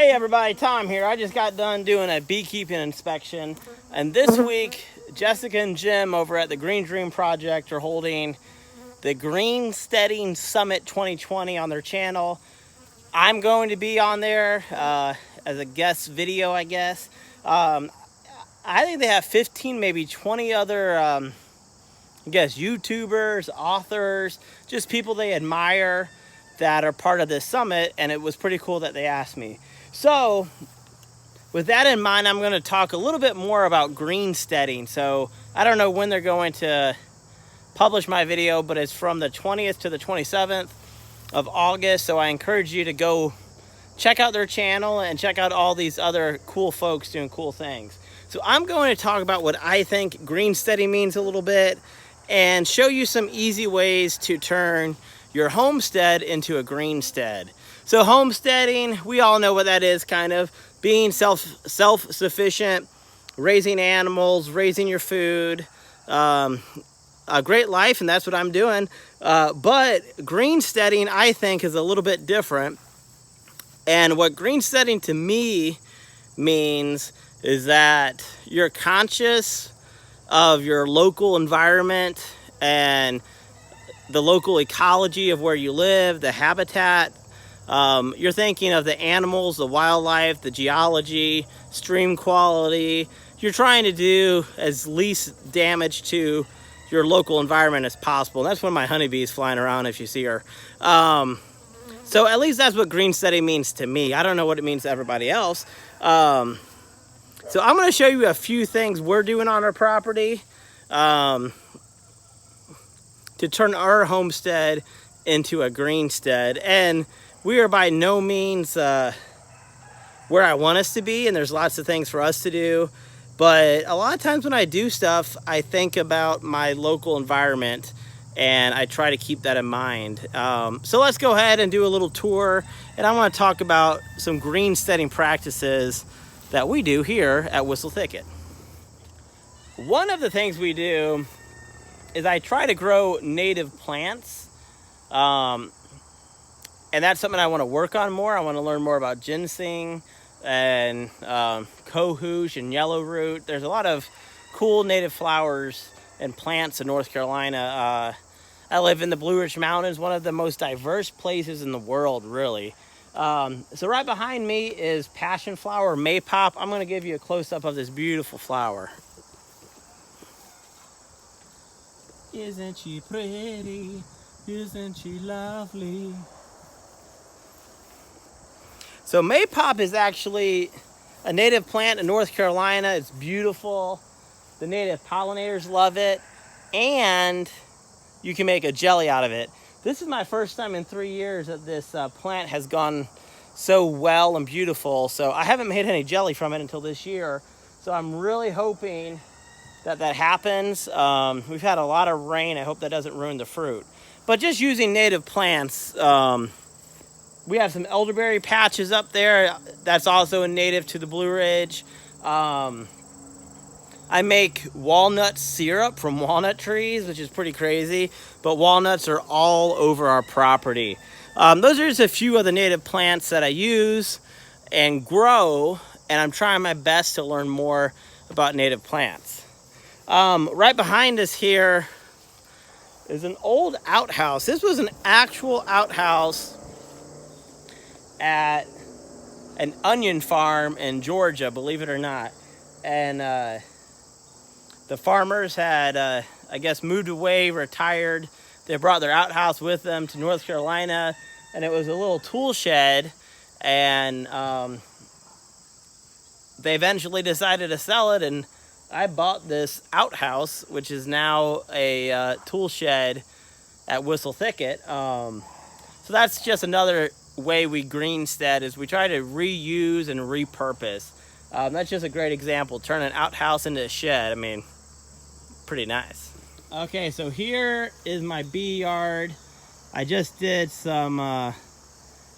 Hey everybody, Tom here. I just got done doing a beekeeping inspection, and this week Jessica and Jim over at the Green Dream Project are holding the Greensteading Summit 2020 on their channel. I'm going to be on there as a guest video, I guess. I think they have 15, maybe 20 other I guess YouTubers, authors, just people they admire that are part of this summit, and it was pretty cool that they asked me. So with that in mind, I'm going to talk a little bit more about greensteading. So I don't know when they're going to publish my video, but it's from the 20th to the 27th of August. So I encourage you to go check out their channel and check out all these other cool folks doing cool things. So I'm going to talk about what I think greensteading means a little bit and show you some easy ways to turn your homestead into a greenstead. So homesteading, we all know what that is, kind of being self-sufficient, raising animals, raising your food, a great life, and that's what I'm doing. But greensteading, I think, is a little bit different. And what greensteading to me means is that you're conscious of your local environment and the local ecology of where you live, the habitat. You're thinking of the animals, the wildlife, the geology, stream quality. You're trying to do as least damage to your local environment as possible. And that's one of my honeybees flying around if you see her. So at least that's what greensteading means to me. I don't know what it means to everybody else. So I'm going to show you a few things we're doing on our property to turn our homestead into a greenstead. And we are by no means where I want us to be, and there's lots of things for us to do. But a lot of times when I do stuff, I think about my local environment, and I try to keep that in mind. So let's go ahead and do a little tour, and I want to talk about some greensteading practices that we do here at Whistle Thicket. One of the things we do is I try to grow native plants. And that's something I want to work on more. I want to learn more about ginseng and cohosh and yellowroot. There's a lot of cool native flowers and plants in North Carolina. I live in the Blue Ridge Mountains, one of the most diverse places in the world, really. So right behind me is Passionflower Maypop. I'm going to give you a close-up of this beautiful flower. Isn't she pretty? Isn't she lovely? So Maypop is actually a native plant in North Carolina. It's beautiful. The native pollinators love it. And you can make a jelly out of it. This is my first time in 3 years that this plant has gone so well and beautiful. So I haven't made any jelly from it until this year. So I'm really hoping that that happens. We've had a lot of rain. I hope that doesn't ruin the fruit. But just using native plants, we have some elderberry patches up there. That's also a native to the Blue Ridge. I make walnut syrup from walnut trees, which is pretty crazy. But walnuts are all over our property. Those are just a few of the native plants that I use and grow. And I'm trying my best to learn more about native plants. Right behind us here is an old outhouse. This was an actual outhouse at an onion farm in Georgia, believe it or not. And the farmers had, I guess, moved away, retired. They brought their outhouse with them to North Carolina, and it was a little tool shed. And they eventually decided to sell it, and I bought this outhouse, which is now a tool shed at Whistle Thicket. So that's just another way we greenstead, is we try to reuse and repurpose. That's just a great example. Turn an outhouse into a shed. I mean, pretty nice. Okay, so here is my bee yard. I just did some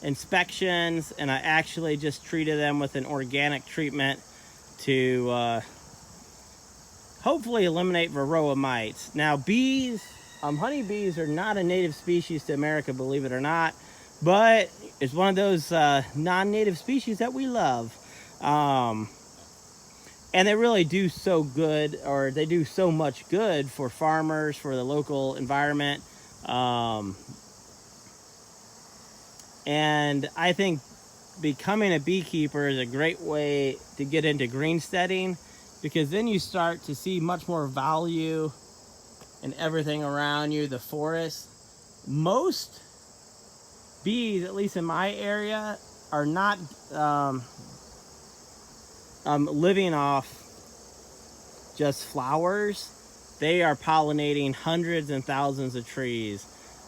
inspections, and I actually just treated them with an organic treatment to hopefully eliminate varroa mites. Now bees, honeybees are not a native species to America, believe it or not. but it's one of those non-native species that we love. And they really do so good, or they do so much good for farmers, for the local environment. And I think becoming a beekeeper is a great way to get into greensteading, because then you start to see much more value in everything around you, the forest. Most bees, at least in my area, are not living off just flowers. They are pollinating hundreds and thousands of trees,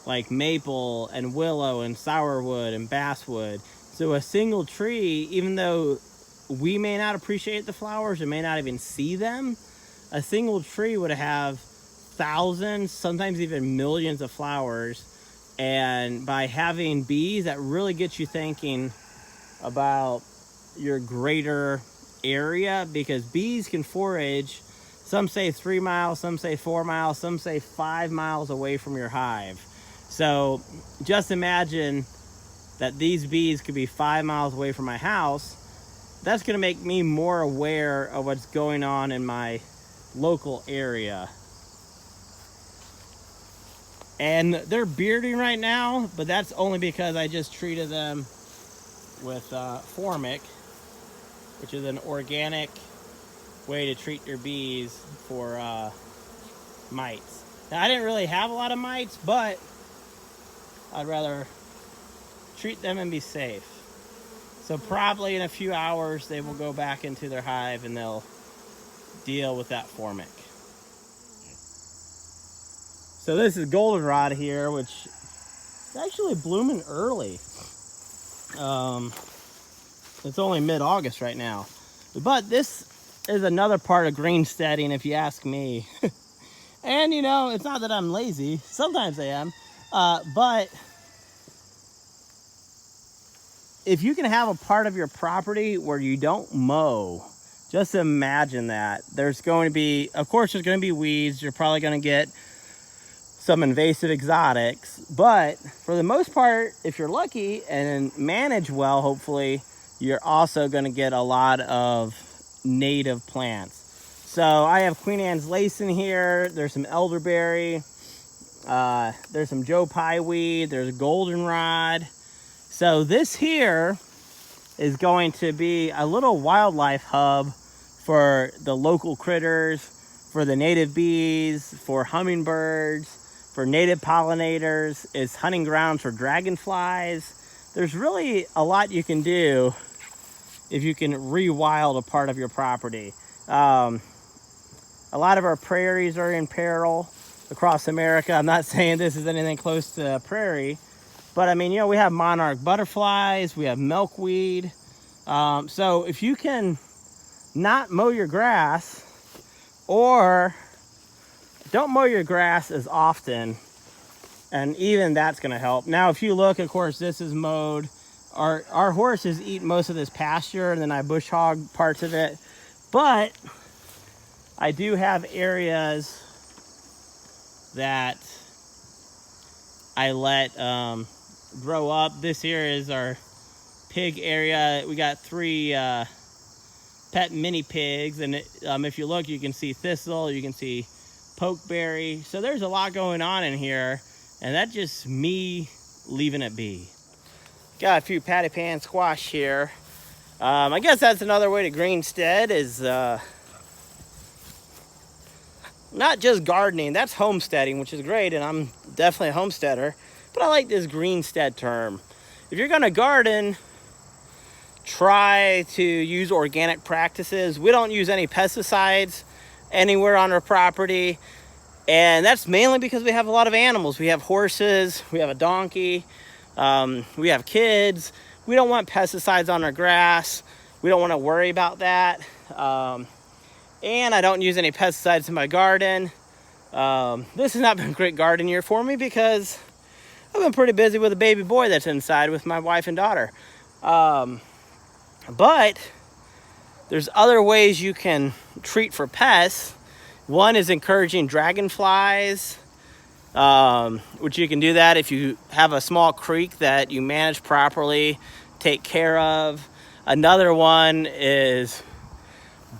like maple and willow and sourwood and basswood. So a single tree, even though we may not appreciate the flowers or may not even see them, a single tree would have thousands, sometimes even millions of flowers. And by having bees, that really gets you thinking about your greater area, because bees can forage, some say 3 miles, some say 4 miles, some say 5 miles away from your hive. So just imagine that these bees could be 5 miles away from my house. That's going to make me more aware of what's going on in my local area. And they're bearding right now, but that's only because I just treated them with Formic, which is an organic way to treat your bees for mites. Now, I didn't really have a lot of mites, but I'd rather treat them and be safe. So probably in a few hours, they will go back into their hive and they'll deal with that Formic. So this is goldenrod here, which is actually blooming early. It's only mid-August right now. But this is another part of greensteading, if you ask me. And, you know, it's not that I'm lazy. Sometimes I am. But if you can have a part of your property where you don't mow, just imagine that. There's going to be, of course, there's going to be weeds. You're probably going to get some invasive exotics. But for the most part, if you're lucky and manage well, hopefully, you're also going to get a lot of native plants. So I have Queen Anne's lace in here. There's some elderberry. There's some Joe Pye weed. There's goldenrod. So this here is going to be a little wildlife hub for the local critters, for the native bees, for hummingbirds, for native pollinators. It's hunting grounds for dragonflies. There's really a lot you can do if you can rewild a part of your property. A lot of our prairies are in peril across America. I'm not saying this is anything close to a prairie, but I mean, you know, we have monarch butterflies, we have milkweed. So if you can not mow your grass, or don't mow your grass as often, and even that's going to help. Now, if you look, of course, this is mowed. Our horses eat most of this pasture, and then I bush hog parts of it. But I do have areas that I let grow up. This here is our pig area. We got 3 pet mini pigs, and if you look, you can see thistle, you can see pokeberry. So there's a lot going on in here, and that's just me leaving it be. Got a few patty pan squash here. I guess that's another way to greenstead, is not just gardening. That's homesteading, which is great, and I'm definitely a homesteader, but I like this greenstead term. If you're gonna garden, try to use organic practices. We don't use any pesticides anywhere on our property, and that's mainly because we have a lot of animals. We have horses, we have a donkey, we have kids. We don't want pesticides on our grass. We don't want to worry about that. And I don't use any pesticides in my garden. This has not been a great garden year for me because I've been pretty busy with a baby boy that's inside with my wife and daughter. But there's other ways you can treat for pests. One is encouraging dragonflies which you can do that if you have a small creek that you manage properly, take care of. Another one is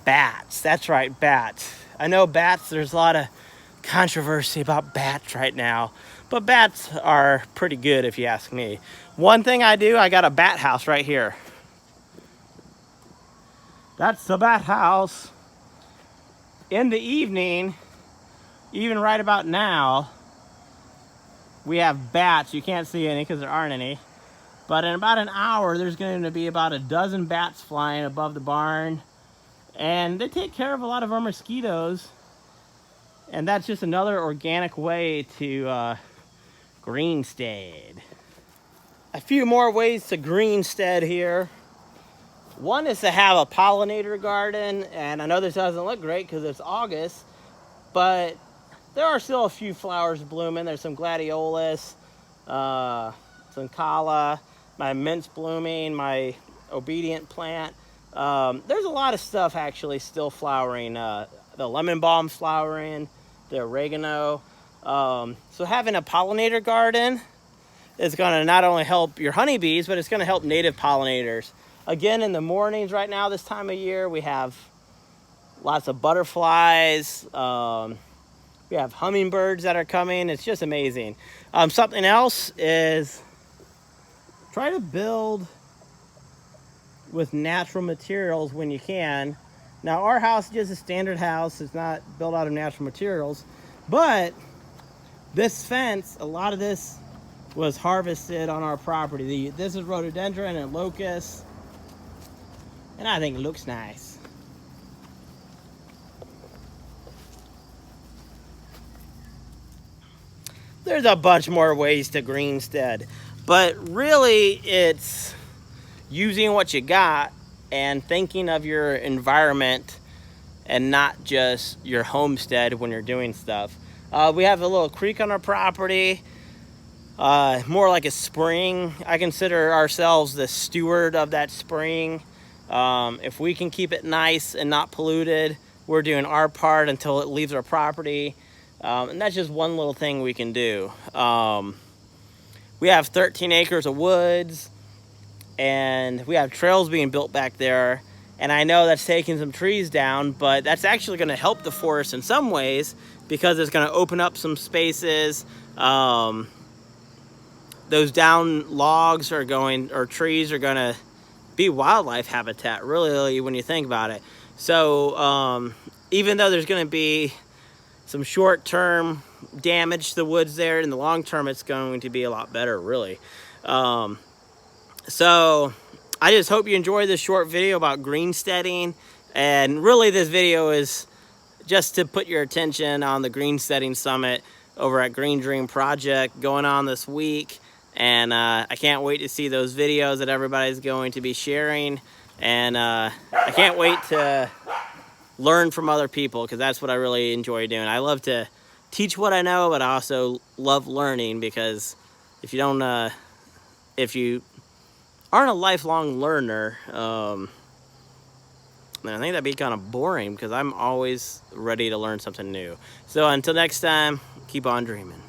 bats. That's right, bats. I know bats, there's a lot of controversy about bats right now, but bats are pretty good if you ask me. One thing I do, I got a bat house right here. That's the bat house. In the evening, even right about now, we have bats. You can't see any because there aren't any. But in about an hour, there's going to be about a dozen bats flying above the barn. And they take care of a lot of our mosquitoes. And that's just another organic way to greenstead. A few more ways to greenstead here. One is to have a pollinator garden. And I know this doesn't look great because it's August. But there are still a few flowers blooming. There's some gladiolus, some calla, my mint's blooming, my obedient plant. There's a lot of stuff actually still flowering. The lemon balm's flowering, the oregano. So having a pollinator garden is going to not only help your honeybees, but it's going to help native pollinators. Again, in the mornings right now, this time of year, we have lots of butterflies. We have hummingbirds that are coming. It's just amazing. Something else is try to build with natural materials when you can. Now, our house is just a standard house. It's not built out of natural materials. But this fence, a lot of this was harvested on our property. This is rhododendron and locust. And I think it looks nice. There's a bunch more ways to greenstead, but really it's using what you got and thinking of your environment and not just your homestead when you're doing stuff. We have a little creek on our property, more like a spring. I consider ourselves the steward of that spring. If we can keep it nice and not polluted, we're doing our part until it leaves our property. And that's just one little thing we can do. We have 13 acres of woods, and we have trails being built back there. And I know that's taking some trees down, but that's actually going to help the forest in some ways because it's going to open up some spaces. Those down logs are going, or trees are going to be wildlife habitat, really, when you think about it. So even though there's going to be some short-term damage to the woods there, in the long term it's going to be a lot better, really. So I just hope you enjoyed this short video about greensteading, and really this video is just to put your attention on the Greensteading Summit over at Green Dream Project going on this week. And I can't wait to see those videos that everybody's going to be sharing, and I can't wait to learn from other people, because that's what I really enjoy doing. I love to teach what I know, but I also love learning, because if you don't, if you aren't a lifelong learner, then I think that'd be kind of boring, because I'm always ready to learn something new. So until next time, keep on dreaming.